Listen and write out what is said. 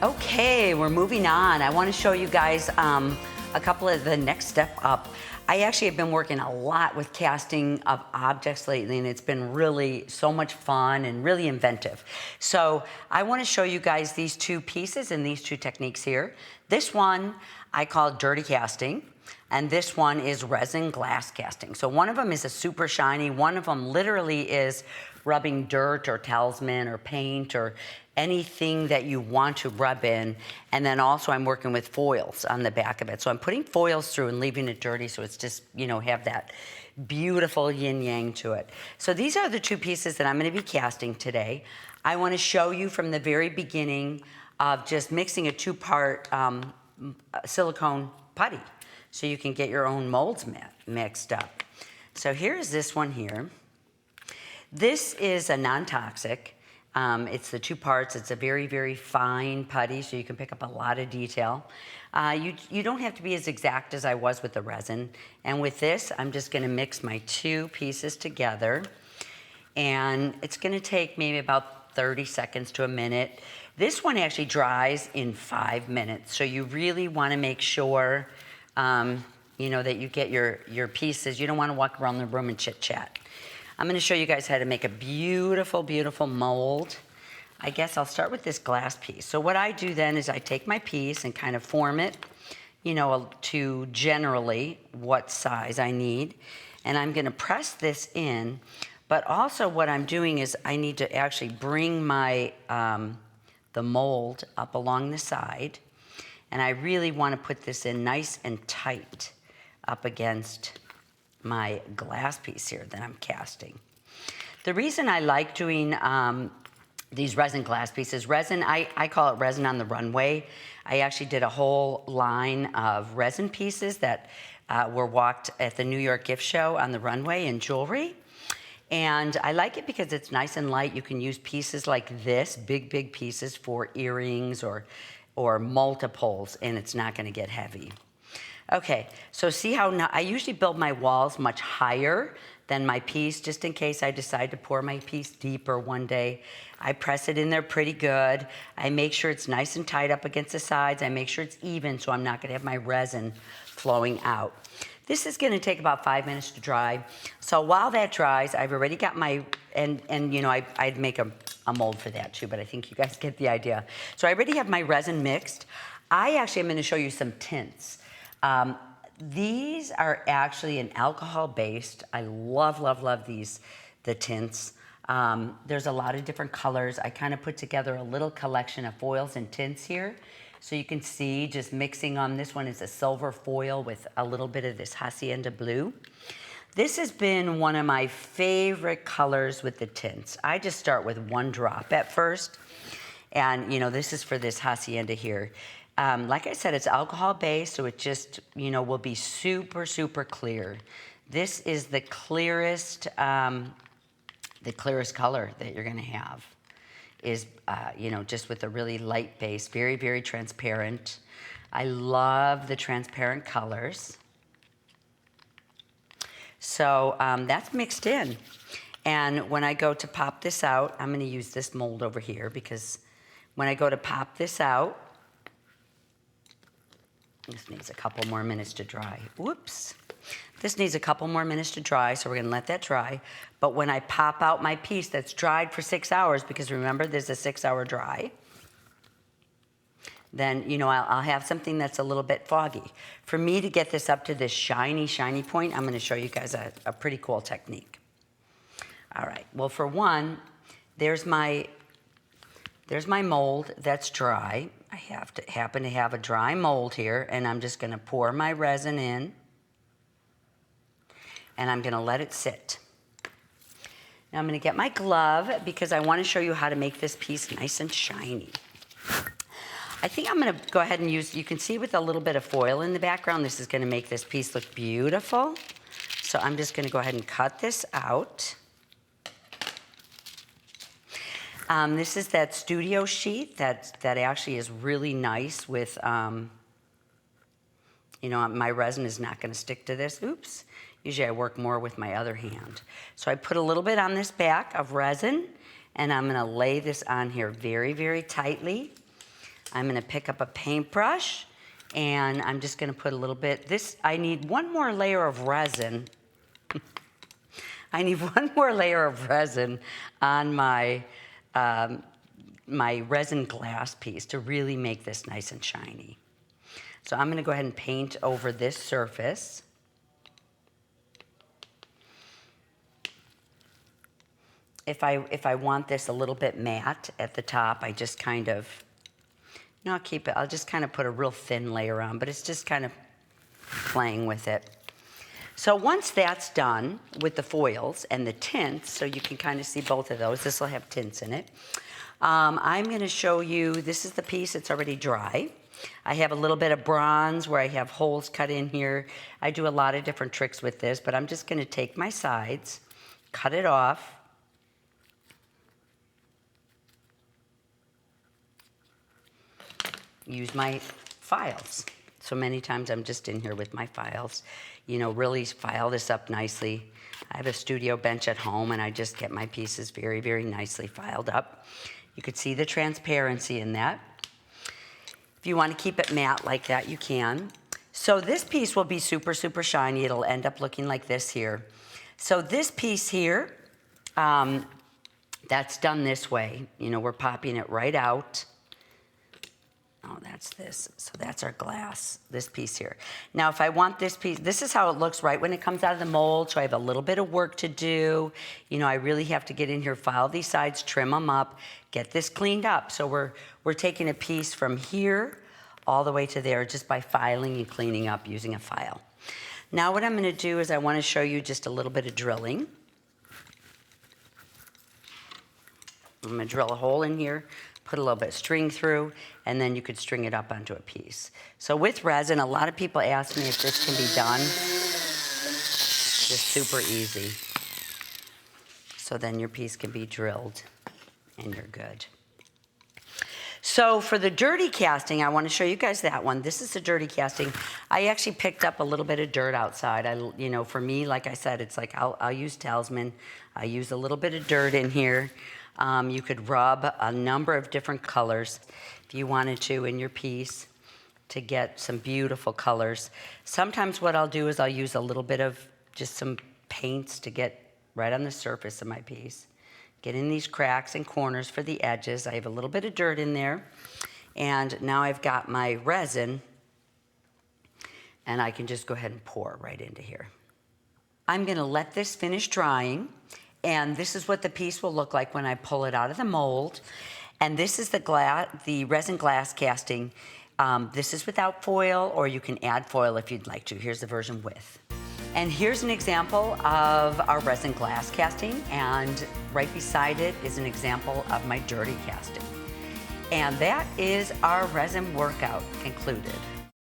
Okay, we're moving on. I want to show you guys a couple of the next step up. I actually have been working a lot with casting of objects lately, and it's been really so much fun and really inventive. So I want to show you guys these two pieces and these two techniques here. This one I call dirty casting, and this one is resin glass casting. So one of them is a super shiny, one of them literally is rubbing dirt or talisman or paint or anything that you want to rub in. And then also I'm working with foils on the back of it. So I'm putting foils through and leaving it dirty so it's just, you know, have that beautiful yin yang to it. So these are the two pieces that I'm going to be casting today. I want to show you from the very beginning of just mixing a two-part silicone putty so you can get your own molds mixed up. So here's this one here. This is a non-toxic. It's the two parts. It's a very, very fine putty, so you can pick up a lot of detail. You don't have to be as exact as I was with the resin. And with this, I'm just going to mix my two pieces together. And it's going to take maybe about 30 seconds to a minute. This one actually dries in 5 minutes, so you really want to make sure you know, that you get your pieces. You don't want to walk around the room and chit-chat. I'm going to show you guys how to make a beautiful, beautiful mold. I guess I'll start with this glass piece. So what I do then is I take my piece and kind of form it, you know, to generally what size I need. And I'm going to press this in. But also what I'm doing is I need to actually bring my the mold up along the side. And I really want to put this in nice and tight up against my glass piece here that I'm casting. The reason I like doing these resin glass pieces, resin, I call it resin on the runway. I actually did a whole line of resin pieces that were walked at the New York gift show on the runway in jewelry. And I like it because it's nice and light. You can use pieces like this, big, big pieces for earrings or multiples, and it's not gonna get heavy. Okay, so see how now, I usually build my walls much higher than my piece, just in case I decide to pour my piece deeper one day. I press it in there pretty good. I make sure it's nice and tight up against the sides. I make sure it's even so I'm not gonna have my resin flowing out. This is gonna take about 5 minutes to dry. So while that dries, I've already got my, and you know, I'd make a mold for that too, but I think you guys get the idea. So I already have my resin mixed. I actually am gonna show you some tints. These are actually an alcohol-based. I love, love, love these, the tints. There's a lot of different colors. I kind of put together a little collection of foils and tints here. So you can see just mixing on this one is a silver foil with a little bit of this hacienda blue. This has been one of my favorite colors with the tints. I just start with one drop at first. And you know, this is for this hacienda here. Like I said, it's alcohol-based, so it just, you know, will be super, super clear. This is the clearest color that you're gonna have is, you know, just with a really light base, very, very transparent. I love the transparent colors. So that's mixed in. And when I go to pop this out, I'm gonna use this mold over here because when I go to pop this out, this needs a couple more minutes to dry. Whoops. This needs a couple more minutes to dry, so we're gonna let that dry. But when I pop out my piece that's dried for 6 hours, because remember there's a 6-hour dry, then you know I'll have something that's a little bit foggy. For me to get this up to this shiny, shiny point, I'm gonna show you guys a pretty cool technique. All right, well for one, there's my mold that's dry. I happen to have a dry mold here, and I'm just gonna pour my resin in, and I'm gonna let it sit. Now I'm gonna get my glove because I wanna show you how to make this piece nice and shiny. I think I'm gonna go ahead and use, you can see with a little bit of foil in the background, this is gonna make this piece look beautiful. So I'm just gonna go ahead and cut this out. This is that studio sheet that actually is really nice with, you know, my resin is not gonna stick to this. Oops. Usually I work more with my other hand. So I put a little bit on this back of resin, and I'm gonna lay this on here very, very tightly. I'm gonna pick up a paintbrush and I'm just gonna put a little bit, I need one more layer of resin. I need one more layer of resin on my, my resin glass piece to really make this nice and shiny. So I'm gonna go ahead and paint over this surface. If I want this a little bit matte at the top, I just kind of, no, I'll just kind of put a real thin layer on, but it's just kind of playing with it. So once that's done with the foils and the tints, so you can kind of see both of those, this will have tints in it. I'm gonna show you, this is the piece that's already dry. I have a little bit of bronze where I have holes cut in here. I do a lot of different tricks with this, but I'm just gonna take my sides, cut it off. Use my files. So many times I'm just in here with my files, you know, really file this up nicely. I have a studio bench at home and I just get my pieces very, very nicely filed up. You could see the transparency in that. If you want to keep it matte like that, you can. So this piece will be super, super shiny. It'll end up looking like this here. So this piece here, that's done this way. You know, we're popping it right out. Oh, that's this. So that's our glass, this piece here. Now, if I want this piece, this is how it looks right when it comes out of the mold. So I have a little bit of work to do. You know, I really have to get in here, file these sides, trim them up, get this cleaned up. So we're taking a piece from here all the way to there just by filing and cleaning up using a file. Now what I'm going to do is I want to show you just a little bit of drilling. I'm going to drill a hole in here, put a little bit of string through, and then you could string it up onto a piece. So with resin, a lot of people ask me if this can be done. Just super easy. So then your piece can be drilled and you're good. So for the dirty casting, I want to show you guys that one. This is the dirty casting. I actually picked up a little bit of dirt outside. You know, for me, like I said, it's like I'll use Talisman. I use a little bit of dirt in here. You could rub a number of different colors if you wanted to in your piece to get some beautiful colors. Sometimes what I'll do is I'll use a little bit of just some paints to get right on the surface of my piece. Get in these cracks and corners for the edges. I have a little bit of dirt in there. And now I've got my resin and I can just go ahead and pour right into here. I'm gonna let this finish drying. And this is what the piece will look like when I pull it out of the mold. And this is the resin glass casting. This is without foil, or you can add foil if you'd like to. Here's the version with. And here's an example of our resin glass casting, and right beside it is an example of my dirty casting. And that is our resin workout concluded.